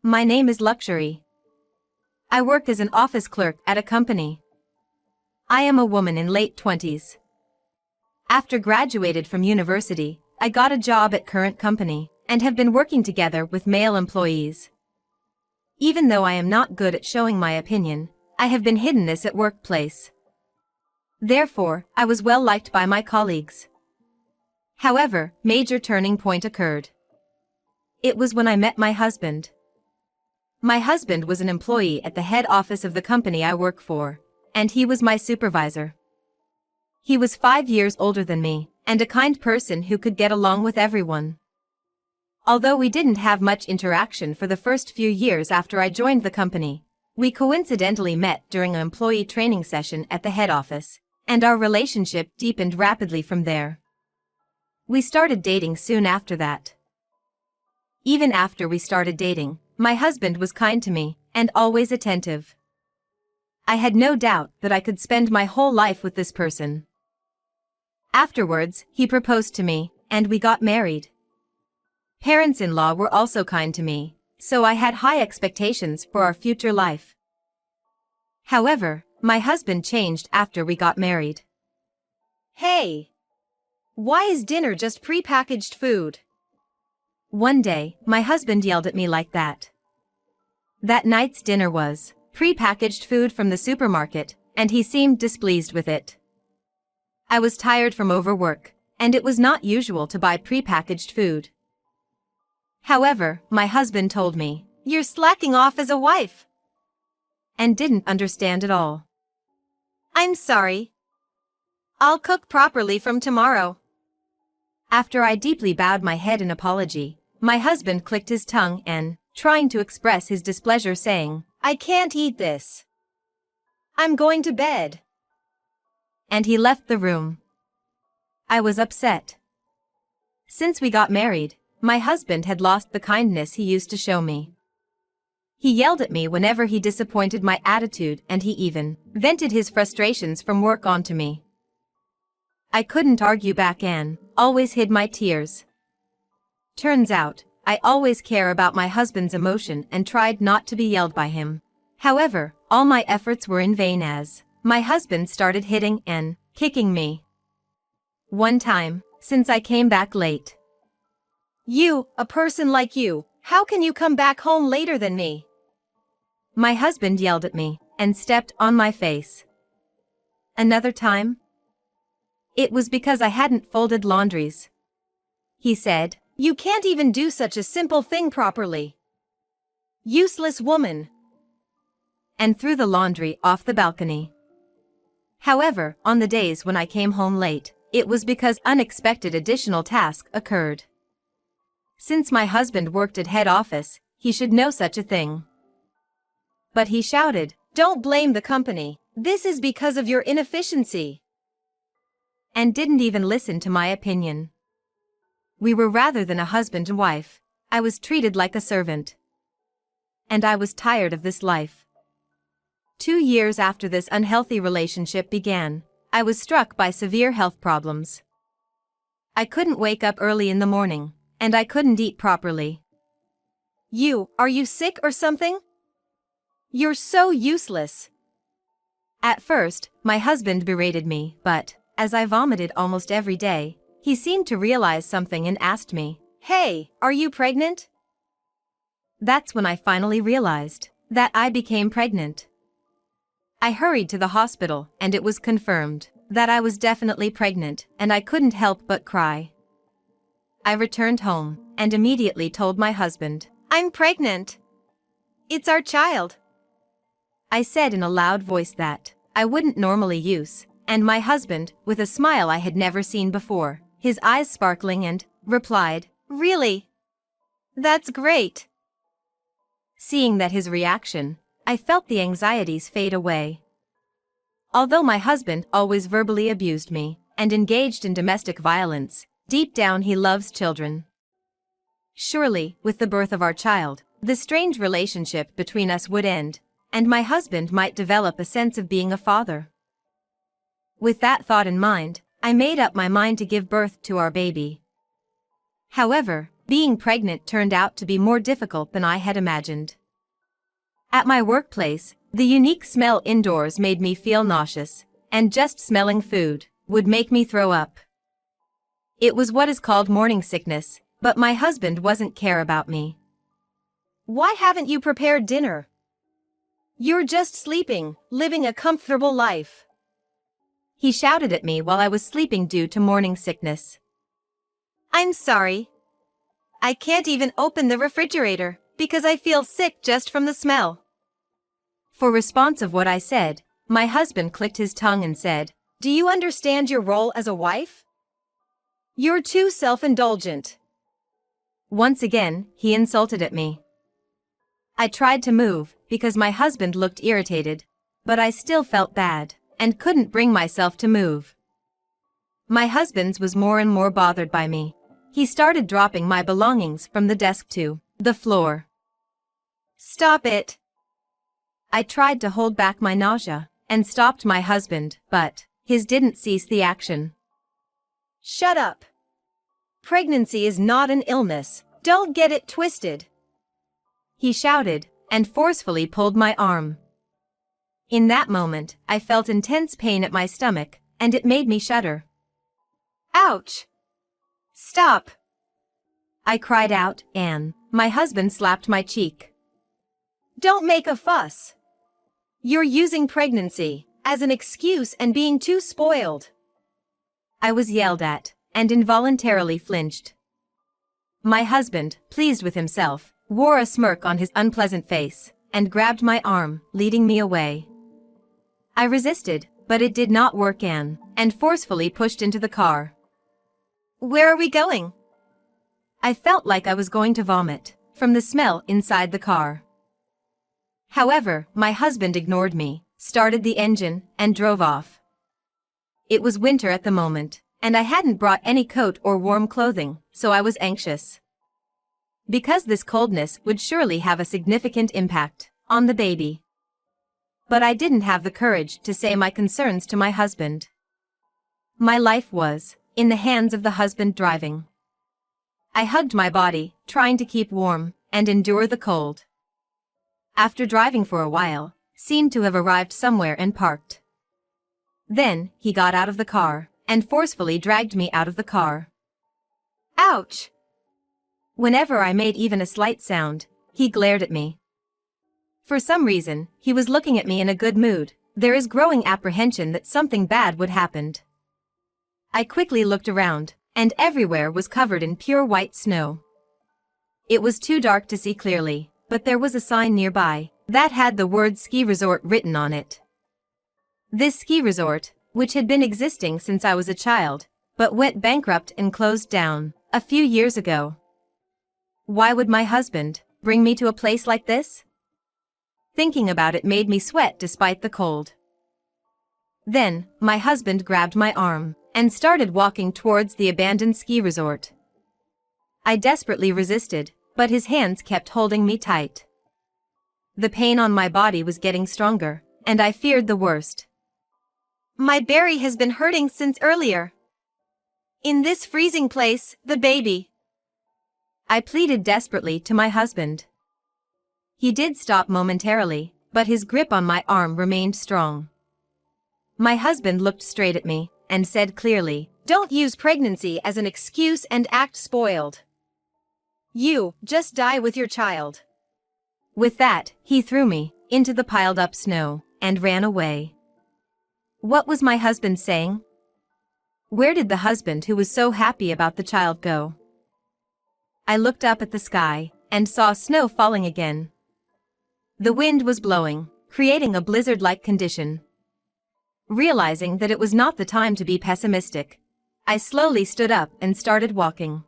My name is Luxury. I work as an office clerk at a company. I am a woman in late 20s. After graduated from university, I got a job at current company, and have been working together with male employees. Even though I am not good at showing my opinion, I have been hidden this at workplace. Therefore, I was well liked by my colleagues. However, major turning point occurred. It was when I met my husband. My husband was an employee at the head office of the company I work for, and he was my supervisor. He was 5 years older than me, and a kind person who could get along with everyone. Although we didn't have much interaction for the first few years after I joined the company, we coincidentally met during an employee training session at the head office, and our relationship deepened rapidly from there. We started dating soon after that. Even after we started dating, my husband was kind to me, and always attentive. I had no doubt that I could spend my whole life with this person. Afterwards, he proposed to me, and we got married. Parents-in-law were also kind to me, so I had high expectations for our future life. However, my husband changed after we got married. Hey! Why is dinner just pre-packaged food? One day, my husband yelled at me like that. That night's dinner was pre-packaged food from the supermarket, and he seemed displeased with it. I was tired from overwork, and it was not usual to buy pre-packaged food. However, my husband told me, "You're slacking off as a wife," and didn't understand at all. "I'm sorry. I'll cook properly from tomorrow." After I deeply bowed my head in apology, my husband clicked his tongue and, trying to express his displeasure, saying, "I can't eat this. I'm going to bed." And he left the room. I was upset. Since we got married, my husband had lost the kindness he used to show me. He yelled at me whenever he disappointed my attitude, and he even vented his frustrations from work onto me. I couldn't argue back and always hid my tears. Turns out, I always care about my husband's emotion and tried not to be yelled by him. However, all my efforts were in vain as my husband started hitting and kicking me. One time, since I came back late. "You, a person like you, how can you come back home later than me?" My husband yelled at me and stepped on my face. Another time, it was because I hadn't folded laundries. He said, "You can't even do such a simple thing properly. Useless woman," and threw the laundry off the balcony. However, on the days when I came home late, it was because unexpected additional tasks occurred. Since my husband worked at head office, he should know such a thing. But he shouted, "Don't blame the company. This is because of your inefficiency," and didn't even listen to my opinion. We were rather than a husband and wife. I was treated like a servant. And I was tired of this life. 2 years after this unhealthy relationship began, I was struck by severe health problems. I couldn't wake up early in the morning, and I couldn't eat properly. Are you sick or something? You're so useless." At first, my husband berated me, but, as I vomited almost every day, he seemed to realize something and asked me, "Hey, are you pregnant?" That's when I finally realized that I became pregnant. I hurried to the hospital, and it was confirmed that I was definitely pregnant, and I couldn't help but cry. I returned home, and immediately told my husband, "I'm pregnant. It's our child," I said in a loud voice that I wouldn't normally use, and my husband, with a smile I had never seen before, his eyes sparkling, and replied, "Really? That's great." Seeing that his reaction, I felt the anxieties fade away. Although my husband always verbally abused me and engaged in domestic violence, deep down he loves children. Surely, with the birth of our child, the strange relationship between us would end, and my husband might develop a sense of being a father. With that thought in mind, I made up my mind to give birth to our baby. However, being pregnant turned out to be more difficult than I had imagined. At my workplace, the unique smell indoors made me feel nauseous, and just smelling food would make me throw up. It was what is called morning sickness, but my husband wasn't care about me. Why haven't you prepared dinner? You're just sleeping, living a comfortable life. He shouted at me while I was sleeping due to morning sickness. I'm sorry. I can't even open the refrigerator because I feel sick just from the smell. For response of what I said, my husband clicked his tongue and said, Do you understand your role as a wife? You're too self-indulgent. Once again, he insulted at me. I tried to move because my husband looked irritated, but I still felt bad and couldn't bring myself to move. My husband was more and more bothered by me. He started dropping my belongings from the desk to the floor. Stop it. I tried to hold back my nausea and stopped my husband, but his didn't cease the action. Shut up. Pregnancy is not an illness. Don't get it twisted. He shouted and forcefully pulled my arm. In that moment, I felt intense pain at my stomach, and it made me shudder. Ouch! Stop! I cried out, and my husband slapped my cheek. Don't make a fuss. You're using pregnancy as an excuse and being too spoiled. I was yelled at and involuntarily flinched. My husband, pleased with himself, wore a smirk on his unpleasant face and grabbed my arm, leading me away. I resisted, but it did not work and forcefully pushed into the car. Where are we going? I felt like I was going to vomit from the smell inside the car. However, my husband ignored me, started the engine, and drove off. It was winter at the moment, and I hadn't brought any coat or warm clothing, so I was anxious. Because this coldness would surely have a significant impact on the baby. But I didn't have the courage to say my concerns to my husband. My life was in the hands of the husband driving. I hugged my body, trying to keep warm and endure the cold. After driving for a while, seemed to have arrived somewhere and parked. Then, he got out of the car and forcefully dragged me out of the car. Ouch! Whenever I made even a slight sound, he glared at me. For some reason, he was looking at me in a good mood. There is growing apprehension that something bad would happen. I quickly looked around, and everywhere was covered in pure white snow. It was too dark to see clearly, but there was a sign nearby that had the word ski resort written on it. This ski resort, which had been existing since I was a child, but went bankrupt and closed down a few years ago. Why would my husband bring me to a place like this? Thinking about it made me sweat despite the cold. Then, my husband grabbed my arm and started walking towards the abandoned ski resort. I desperately resisted, but his hands kept holding me tight. The pain on my body was getting stronger, and I feared the worst. My berry has been hurting since earlier. In this freezing place, the baby. I pleaded desperately to my husband. He did stop momentarily, but his grip on my arm remained strong. My husband looked straight at me and said clearly, Don't use pregnancy as an excuse and act spoiled. You just die with your child. With that, he threw me into the piled up snow and ran away. What was my husband saying? Where did the husband who was so happy about the child go? I looked up at the sky and saw snow falling again. The wind was blowing, creating a blizzard-like condition. Realizing that it was not the time to be pessimistic, I slowly stood up and started walking.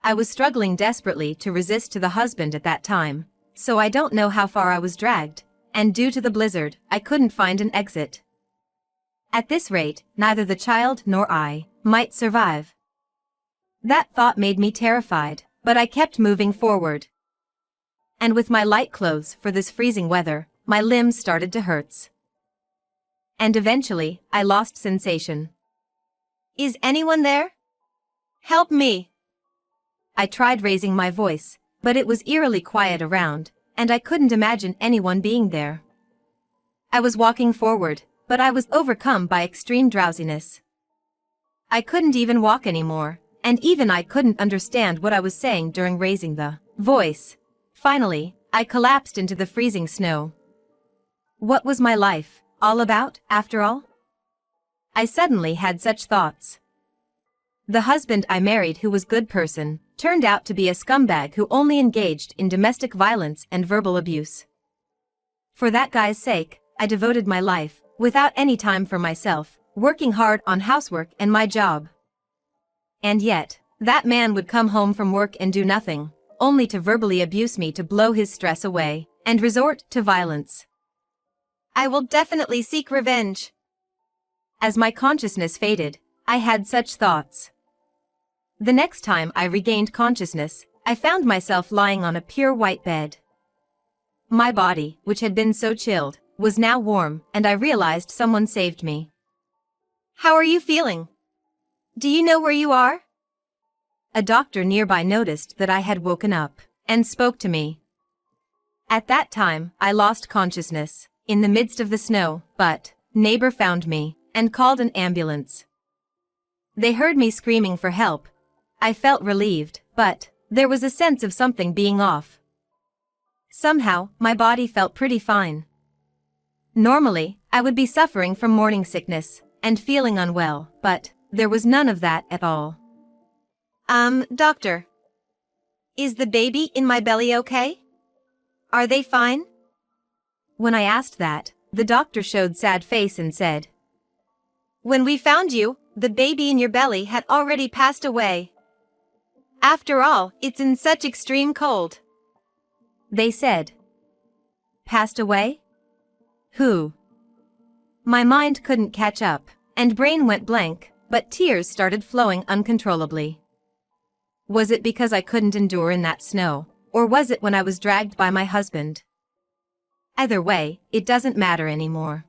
I was struggling desperately to resist to the husband at that time, so I don't know how far I was dragged, and due to the blizzard, I couldn't find an exit. At this rate, neither the child nor I might survive. That thought made me terrified, but I kept moving forward. And with my light clothes for this freezing weather, my limbs started to hurt. And eventually, I lost sensation. Is anyone there? Help me! I tried raising my voice, but it was eerily quiet around, and I couldn't imagine anyone being there. I was walking forward, but I was overcome by extreme drowsiness. I couldn't even walk anymore, and even I couldn't understand what I was saying during raising the voice. Finally, I collapsed into the freezing snow. What was my life all about, after all? I suddenly had such thoughts. The husband I married, who was a good person, turned out to be a scumbag who only engaged in domestic violence and verbal abuse. For that guy's sake, I devoted my life, without any time for myself, working hard on housework and my job. And yet, that man would come home from work and do nothing, only to verbally abuse me to blow his stress away, and resort to violence. I will definitely seek revenge. As my consciousness faded, I had such thoughts. The next time I regained consciousness, I found myself lying on a pure white bed. My body, which had been so chilled, was now warm, and I realized someone saved me. How are you feeling? Do you know where you are? A doctor nearby noticed that I had woken up, and spoke to me. At that time, I lost consciousness, in the midst of the snow, but neighbor found me, and called an ambulance. They heard me screaming for help. I felt relieved, but there was a sense of something being off. Somehow, my body felt pretty fine. Normally, I would be suffering from morning sickness, and feeling unwell, but there was none of that at all. Doctor. Is the baby in my belly okay? Are they fine? When I asked that, the doctor showed sad face and said, When we found you, the baby in your belly had already passed away. After all, it's in such extreme cold. They said. Passed away? Who? My mind couldn't catch up, and brain went blank, but tears started flowing uncontrollably. Was it because I couldn't endure in that snow, or was it when I was dragged by my husband? Either way, it doesn't matter anymore.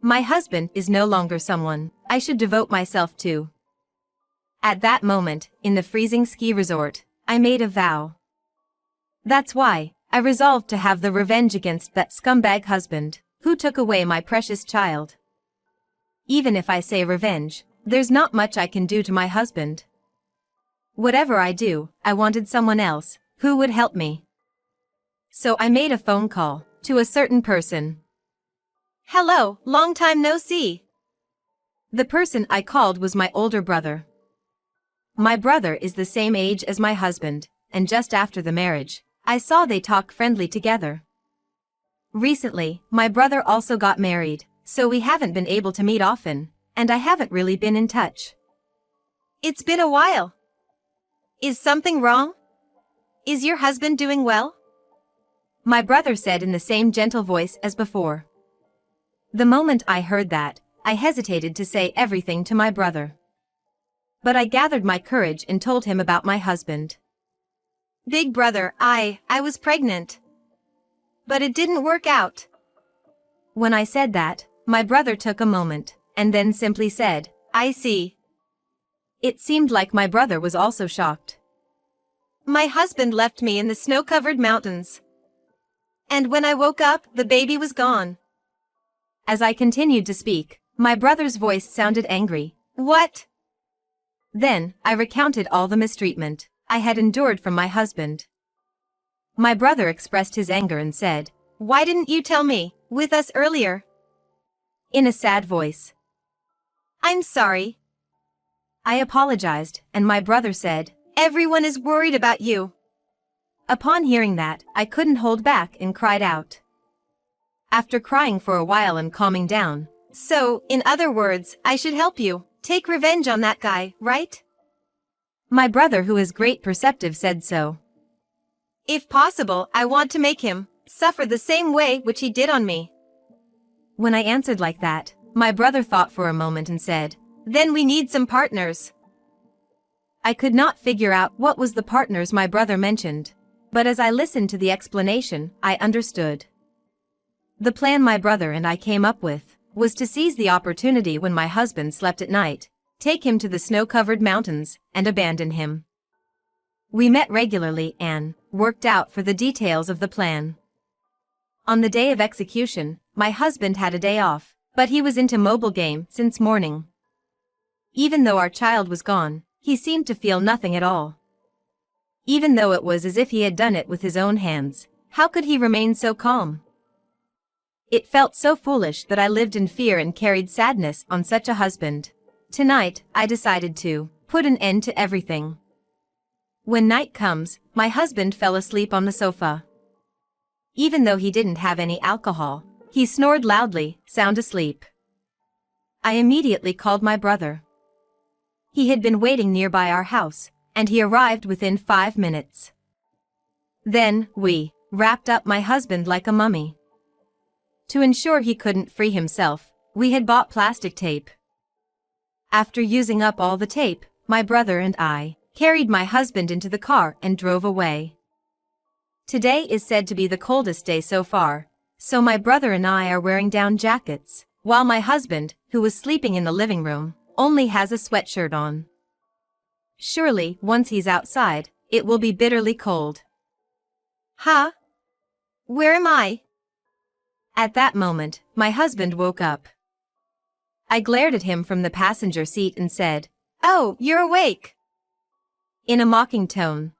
My husband is no longer someone I should devote myself to. At that moment, in the freezing ski resort, I made a vow. That's why I resolved to have the revenge against that scumbag husband, who took away my precious child. Even if I say revenge, there's not much I can do to my husband. Whatever I do, I wanted someone else who would help me. So I made a phone call to a certain person. Hello, long time no see. The person I called was my older brother. My brother is the same age as my husband, and just after the marriage, I saw they talk friendly together. Recently, my brother also got married, so we haven't been able to meet often, and I haven't really been in touch. It's been a while. Is something wrong? Is your husband doing well? My brother said in the same gentle voice as before. The moment I heard that, I hesitated to say everything to my brother. But I gathered my courage and told him about my husband. Big brother, I was pregnant. But it didn't work out. When I said that, my brother took a moment, and then simply said, I see. It seemed like my brother was also shocked. My husband left me in the snow-covered mountains. And when I woke up, the baby was gone. As I continued to speak, my brother's voice sounded angry. What? Then, I recounted all the mistreatment I had endured from my husband. My brother expressed his anger and said, Why didn't you tell me, with us earlier? In a sad voice. I'm sorry. I apologized, and my brother said, Everyone is worried about you. Upon hearing that, I couldn't hold back and cried out. After crying for a while and calming down, So, in other words, I should help you. Take revenge on that guy, right? My brother, who is great perceptive, said so. If possible, I want to make him suffer the same way which he did on me. When I answered like that, my brother thought for a moment and said, Then we need some partners. I could not figure out what was the partners my brother mentioned, but as I listened to the explanation, I understood. The plan my brother and I came up with was to seize the opportunity when my husband slept at night, take him to the snow-covered mountains, and abandon him. We met regularly and worked out for the details of the plan. On the day of execution, my husband had a day off, but he was into mobile game since morning. Even though our child was gone, he seemed to feel nothing at all. Even though it was as if he had done it with his own hands, how could he remain so calm? It felt so foolish that I lived in fear and carried sadness on such a husband. Tonight, I decided to put an end to everything. When night comes, my husband fell asleep on the sofa. Even though he didn't have any alcohol, he snored loudly, sound asleep. I immediately called my brother. He had been waiting nearby our house, and he arrived within 5 minutes. Then, we wrapped up my husband like a mummy. To ensure he couldn't free himself, we had bought plastic tape. After using up all the tape, my brother and I carried my husband into the car and drove away. Today is said to be the coldest day so far, so my brother and I are wearing down jackets, while my husband, who was sleeping in the living room, only has a sweatshirt on. Surely, once he's outside, it will be bitterly cold. Huh? Where am I? At that moment, my husband woke up. I glared at him from the passenger seat and said, "Oh, you're awake," in a mocking tone.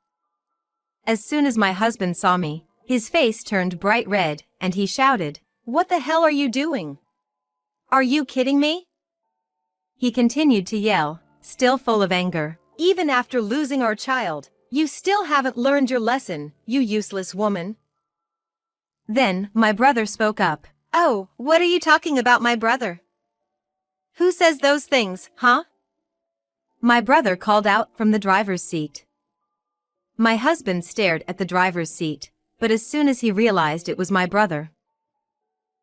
As soon as my husband saw me, his face turned bright red, and he shouted, "What the hell are you doing? Are you kidding me?" He continued to yell, still full of anger. "Even after losing our child, you still haven't learned your lesson, you useless woman." Then, my brother spoke up. "Oh, what are you talking about, my brother? Who says those things, huh?" My brother called out from the driver's seat. My husband stared at the driver's seat, but as soon as he realized it was my brother,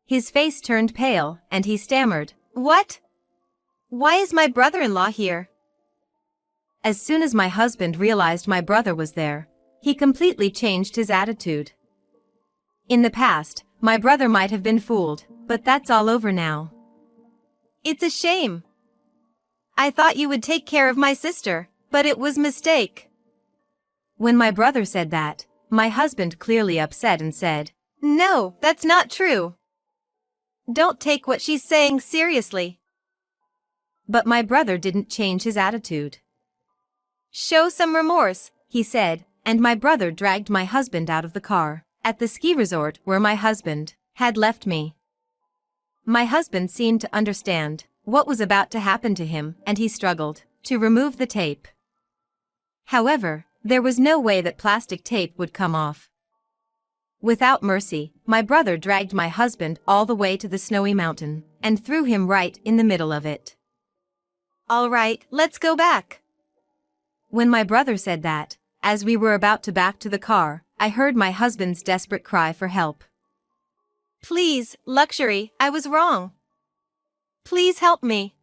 his face turned pale, and he stammered, "What? Why is my brother-in-law here?" As soon as my husband realized my brother was there, he completely changed his attitude. In the past, my brother might have been fooled, but that's all over now. "It's a shame. I thought you would take care of my sister, but it was mistake." When my brother said that, my husband clearly upset and said, "No, that's not true. Don't take what she's saying seriously." But my brother didn't change his attitude. "Show some remorse," he said, and my brother dragged my husband out of the car, at the ski resort where my husband had left me. My husband seemed to understand what was about to happen to him, and he struggled to remove the tape. However, there was no way that plastic tape would come off. Without mercy, my brother dragged my husband all the way to the snowy mountain, and threw him right in the middle of it. "All right, let's go back." When my brother said that, as we were about to back to the car, I heard my husband's desperate cry for help. "Please, luxury, I was wrong. Please help me."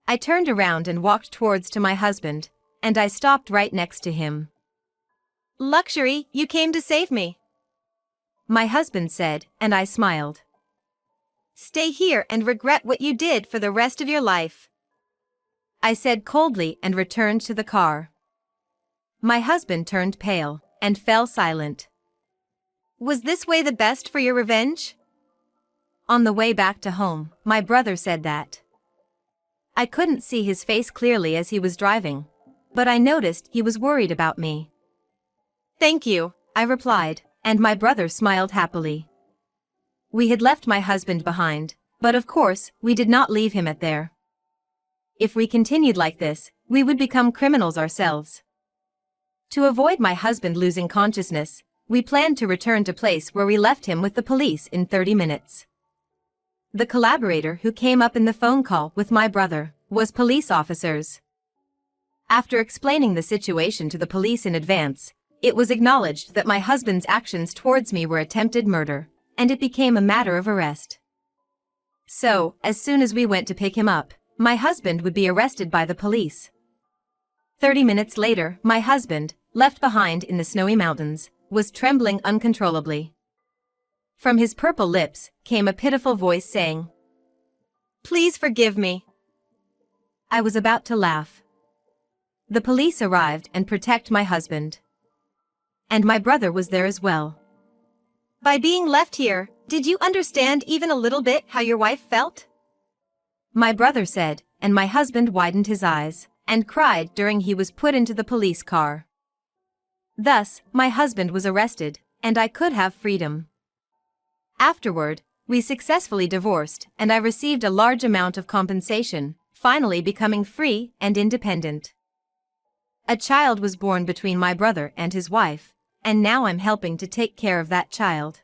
I turned around and walked towards to my husband, and I stopped right next to him. "Luxury, you came to save me," my husband said, and I smiled. "Stay here and regret what you did for the rest of your life," I said coldly and returned to the car. My husband turned pale and fell silent. "Was this way the best for your revenge?" On the way back to home, my brother said that. I couldn't see his face clearly as he was driving, but I noticed he was worried about me. "Thank you," I replied, and my brother smiled happily. We had left my husband behind, but of course, we did not leave him at there. If we continued like this, we would become criminals ourselves. To avoid my husband losing consciousness, we planned to return to place where we left him with the police in 30 minutes. The collaborator who came up in the phone call with my brother was police officers. After explaining the situation to the police in advance, it was acknowledged that my husband's actions towards me were attempted murder, and it became a matter of arrest. So, as soon as we went to pick him up, my husband would be arrested by the police. 30 minutes later, my husband, left behind in the snowy mountains, was trembling uncontrollably. From his purple lips came a pitiful voice saying, "Please forgive me." I was about to laugh. The police arrived and protect my husband. And my brother was there as well. By being left here, did you understand even a little bit how your wife felt? My brother said, and my husband widened his eyes and cried during he was put into the police car. Thus, my husband was arrested, and I could have freedom. Afterward, we successfully divorced, and I received a large amount of compensation, finally becoming free and independent. A child was born between my brother and his wife, and now I'm helping to take care of that child.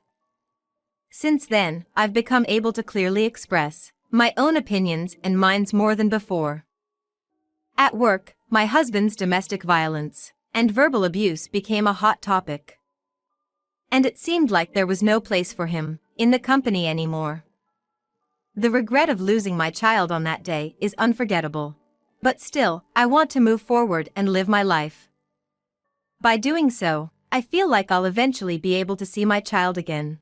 Since then, I've become able to clearly express my own opinions and minds more than before. At work, my husband's domestic violence and verbal abuse became a hot topic. And it seemed like there was no place for him in the company anymore. The regret of losing my child on that day is unforgettable. But still, I want to move forward and live my life. By doing so, I feel like I'll eventually be able to see my child again.